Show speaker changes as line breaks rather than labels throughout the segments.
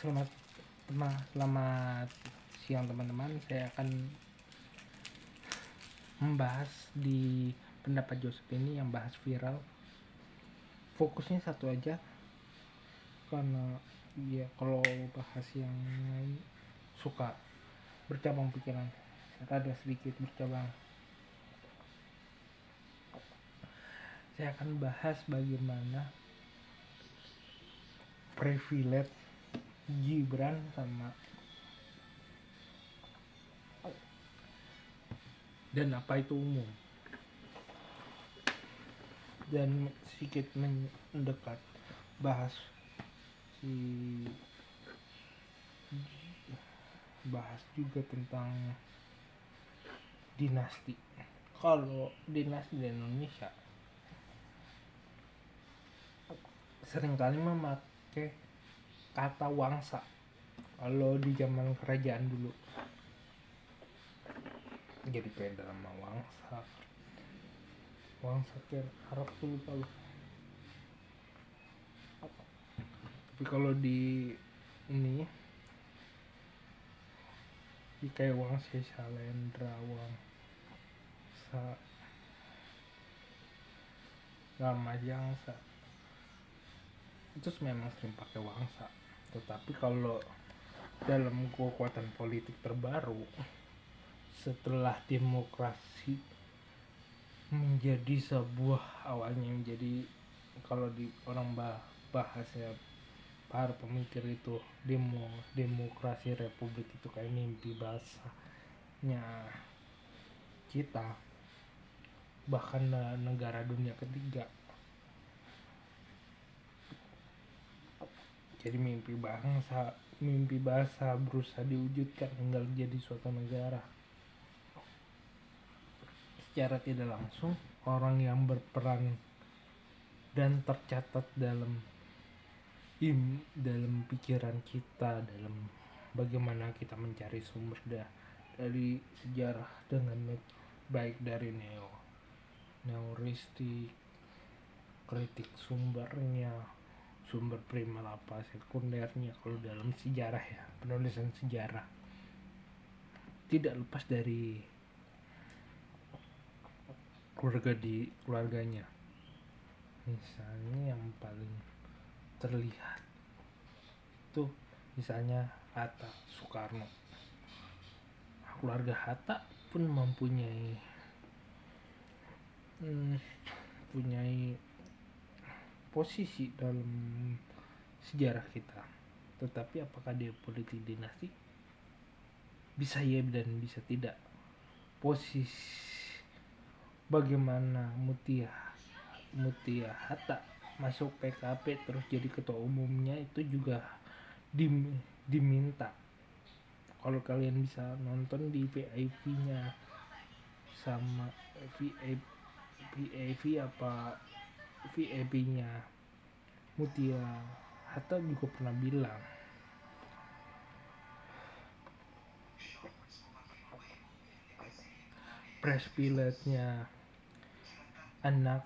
Selamat siang teman-teman. Saya akan membahas di pendapat Joseph ini yang bahas viral. Fokusnya satu aja, karena ya kalau bahas yang lain suka bercabang pikiran, rada sedikit bercabang. Saya akan bahas bagaimana privilege Gibran sama dan apa itu umum, dan sedikit mendekat bahas juga tentang dinasti. Kalau dinasti di Indonesia seringkali memakai kata wangsa. Kalau di zaman kerajaan dulu jadi beda sama wangsa ke Arab tuh lupa. Tapi kalau di ini di kayak Wangsa Shalendra, Wangsa Ramajangsa itu memang sering pakai wangsa. Tetapi kalau dalam kekuatan politik terbaru setelah demokrasi menjadi sebuah, awalnya menjadi, kalau di orang bahasnya para pemikir itu demokrasi republik itu kayak mimpi basahnya kita, bahkan negara dunia ketiga. Jadi mimpi bangsa berusaha diwujudkan hingga jadi suatu negara. Secara tidak langsung, orang yang berperan dan tercatat dalam pikiran kita, dalam bagaimana kita mencari sumber dari sejarah dengan baik dari neoristik, kritik sumbernya, sumber primer apa sekundernya. Kalau dalam sejarah ya, penulisan sejarah tidak lepas dari keluarganya. Misalnya yang paling terlihat tuh misalnya Hatta, Soekarno. Keluarga Hatta pun mempunyai posisi dalam sejarah kita. Tetapi apakah dia politik dinasti? Bisa ya dan bisa tidak. Posisi bagaimana Mutia Hatta masuk PKP terus jadi ketua umumnya itu juga diminta. Kalau kalian bisa nonton di VIP-nya sama VIP-nya Mutia Hatta juga pernah bilang privilege-nya anak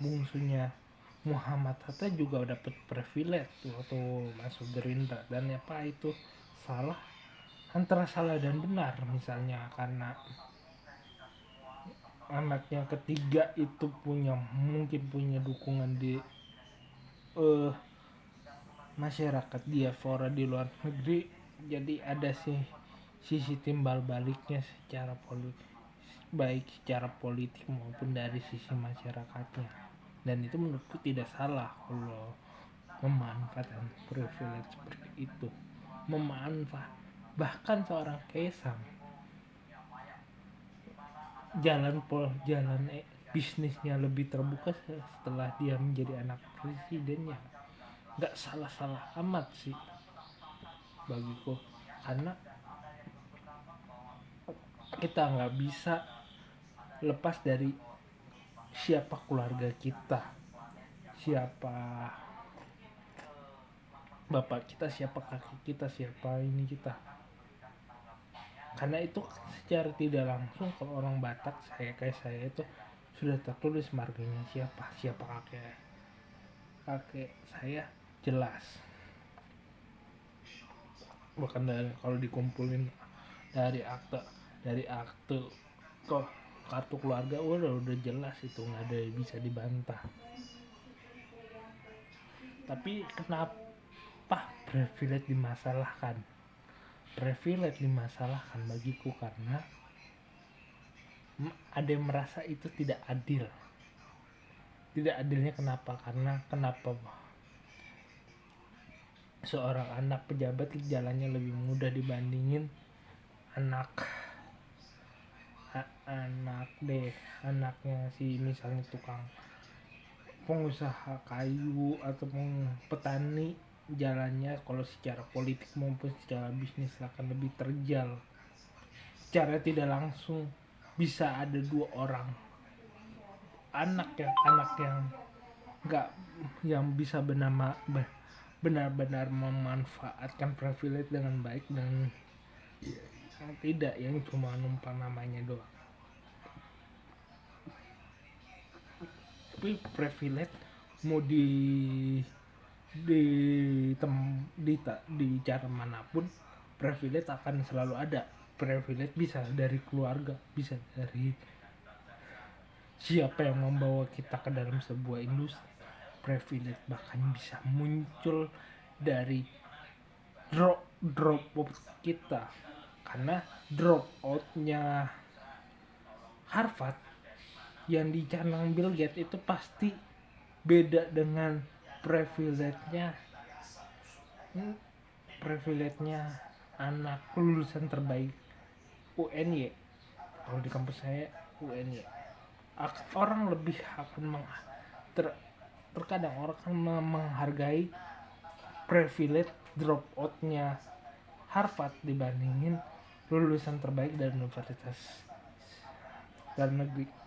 bungsunya Muhammad Hatta juga dapat privilege waktu masuk Gerindra. Dan apa itu salah, antara salah dan benar. Misalnya karena anaknya ketiga itu mungkin punya dukungan di masyarakat diaspora di luar negeri, jadi ada sisi timbal baliknya secara politik, baik secara politik maupun dari sisi masyarakatnya. Dan itu menurutku tidak salah kalau memanfaatkan privilege seperti itu. Bahkan seorang Kaisang, jalan bisnisnya lebih terbuka setelah dia menjadi anak presidennya. Gak salah-salah amat sih bagiku, karena kita gak bisa lepas dari siapa keluarga kita, siapa bapak kita, siapa kakek kita, siapa ini kita. Karena itu secara tidak langsung kalau orang Batak, kayak saya itu sudah tertulis marganya siapa kakek saya jelas. bahkan kalau dikumpulin dari akte kok kartu keluarga udah jelas itu, nggak ada yang bisa dibantah. Tapi kenapa privilege dimasalahkan? Privilege dimasalahkan bagiku karena ada yang merasa itu tidak adil. Tidak adilnya kenapa? Karena kenapa seorang anak pejabat jalannya lebih mudah dibandingin anaknya si misalnya tukang pengusaha kayu atau petani, jalannya kalau secara politik maupun secara bisnis akan lebih terjal. Secara tidak langsung bisa ada dua orang anak yang nggak yang bisa benar-benar memanfaatkan privilege dengan baik, dan yang tidak, yang cuma numpang namanya doang. Tapi privilege mau di cara manapun, privilege akan selalu ada. Privilege bisa dari keluarga, bisa dari siapa yang membawa kita ke dalam sebuah industri. Privilege bahkan bisa muncul dari drop out kita, karena drop outnya Harvard yang dicanang Bill Gates itu pasti beda dengan privilege-nya anak lulusan terbaik UNY. Kalau di kampus saya UNY, orang lebih akan terkadang orang akan menghargai privilege drop out-nya Harvard dibandingin lulusan terbaik dari universitas dalam negeri.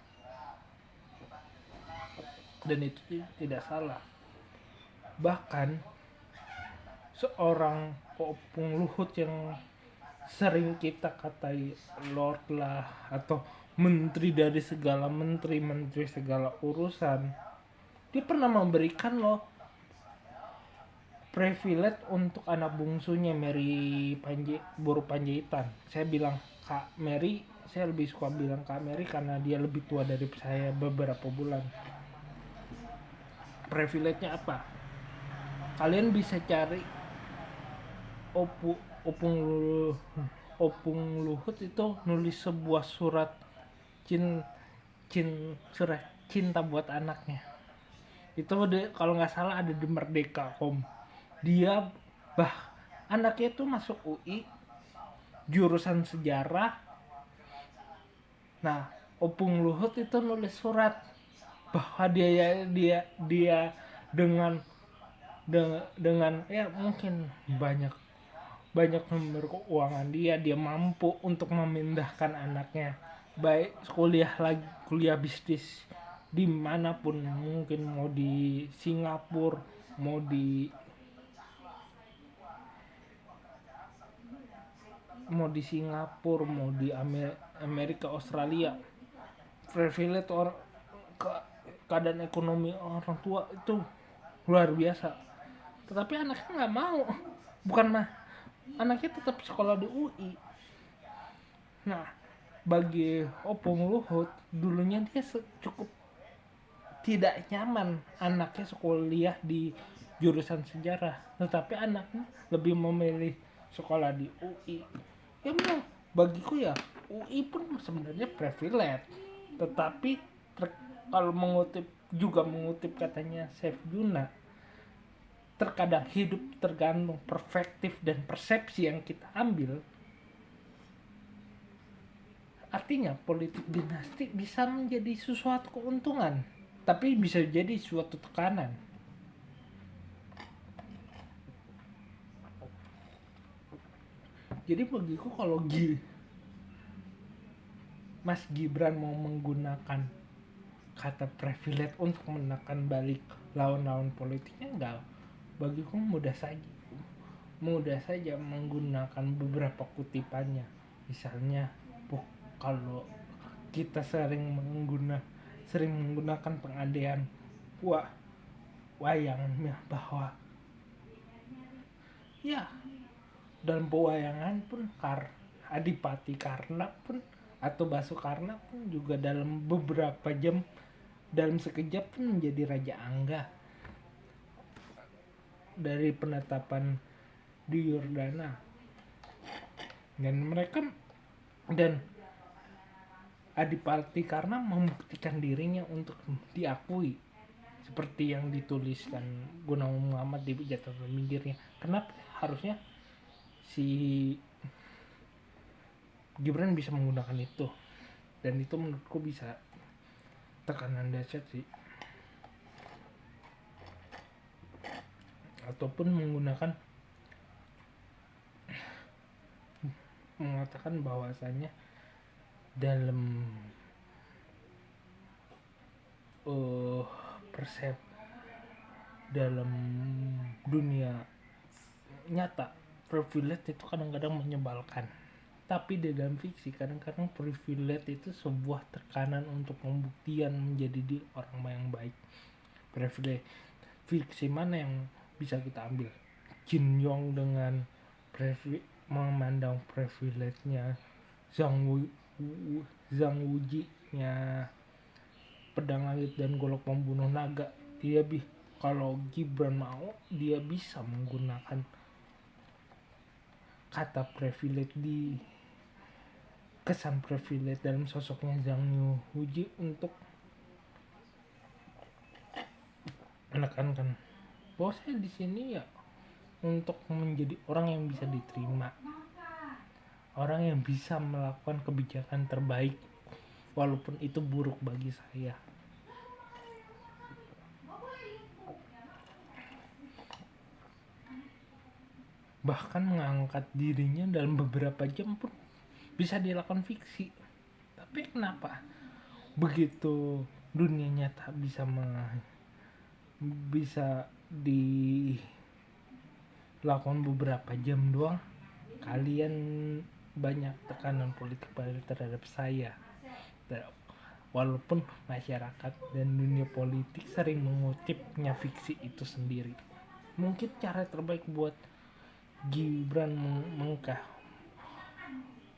Dan itu tidak salah. Bahkan seorang Opung Luhut yang sering kita katai Lord lah, atau menteri dari segala menteri segala urusan, dia pernah memberikan privilege untuk anak bungsunya Mary buruh panjaitan. Saya bilang Kak Mary, saya lebih suka bilang Kak Mary karena dia lebih tua dari saya beberapa bulan. Privilege-nya apa? Kalian bisa cari Opung Luhut itu nulis sebuah surat cinta buat anaknya. Itu kalau nggak salah ada di Merdeka.com. Dia anaknya itu masuk UI jurusan sejarah. Nah, Opung Luhut itu nulis surat bahwa dia dengan ya mungkin banyak sumber keuangan, dia mampu untuk memindahkan anaknya baik kuliah bisnis dimanapun, mungkin mau di Singapura, mau di Amerika, Australia. Privilege keadaan ekonomi orang tua itu luar biasa, tetapi anaknya nggak mau, anaknya tetap sekolah di UI. Nah, bagi Opung Luhut dulunya dia cukup tidak nyaman anaknya sekolah di jurusan sejarah, tetapi anaknya lebih memilih sekolah di UI. Ya memang bagiku ya UI pun sebenarnya privilege, tetapi kalau mengutip katanya Chef Juna, terkadang hidup tergantung perspektif dan persepsi yang kita ambil. Artinya politik dinasti bisa menjadi sesuatu keuntungan, tapi bisa jadi suatu tekanan. Jadi bagiku kalau Mas Gibran mau menggunakan kata privilege untuk menekan balik lawan-lawan politiknya, enggak, bagiku mudah saja menggunakan beberapa kutipannya. Misalnya kalau kita sering menggunakan pengadaan wayang bahwa ya dalam pewayangan pun Adipati Karna pun atau Basukarna pun juga dalam beberapa jam, dalam sekejap pun menjadi Raja Angga dari penetapan Duryodhana. Dan Adipati Karna membuktikan dirinya untuk diakui seperti yang dituliskan Gunawan Muhammad di catatan pinggirnya. Kenapa harusnya si Gibran bisa menggunakan itu? Dan itu menurutku bisa tekanan dahsyat sih. Ataupun mengatakan bahwasanya dalam dalam dunia nyata privilege itu kadang-kadang menyebalkan, tapi di dalam fiksi kadang-kadang privilege itu sebuah tekanan untuk pembuktian menjadi orang yang baik. Privilege fiksi mana yang bisa kita ambil? Jin Yong dengan memandang privilege-nya, Zhang Wuji nya pedang langit dan golok pembunuh naga. Kalau Gibran mau, dia bisa menggunakan kata privilege di kesan privilege dalam sosoknya Zhang Wuji untuk menekankan bahwa saya di sini ya untuk menjadi orang yang bisa diterima, orang yang bisa melakukan kebijakan terbaik walaupun itu buruk bagi saya. Bahkan mengangkat dirinya dalam beberapa jam pun bisa dilakukan fiksi. Tapi kenapa begitu dunia nyata bisa dilakukan beberapa jam doang, kalian banyak tekanan politik terhadap saya? Walaupun masyarakat dan dunia politik sering mengutipnya fiksi itu sendiri. Mungkin cara terbaik buat Gibran mengkah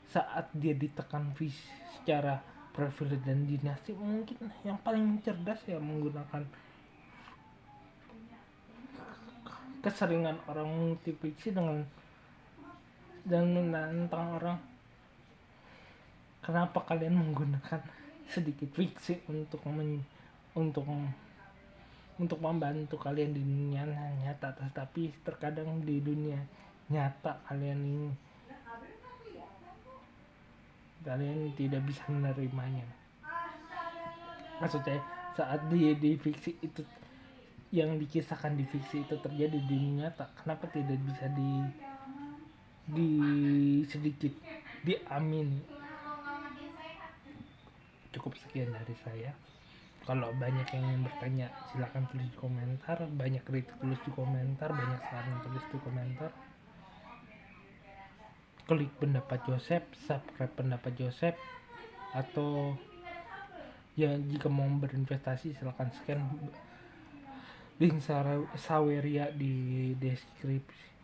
saat dia ditekan secara privilege dan dinasti, mungkin yang paling cerdas ya menggunakan keseringan orang mengutip fiksi dan menantang orang, kenapa kalian menggunakan sedikit fiksi untuk membantu kalian di dunia nyata, tapi terkadang di dunia nyata kalian tidak bisa menerimanya. Maksudnya saat di fiksi itu, yang dikisahkan di fiksi itu terjadi di dunia nyata, kenapa tidak bisa sedikit diamini? Cukup sekian dari saya. Kalau banyak yang ingin bertanya, silakan tulis di komentar. Banyak kritik tulis di komentar, banyak saran tulis di komentar. Klik pendapat Joseph, subscribe pendapat Joseph, atau ya jika mau berinvestasi silakan scan link Saweria di deskripsi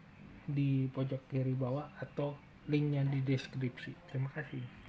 di pojok kiri bawah atau linknya di deskripsi. Terima kasih.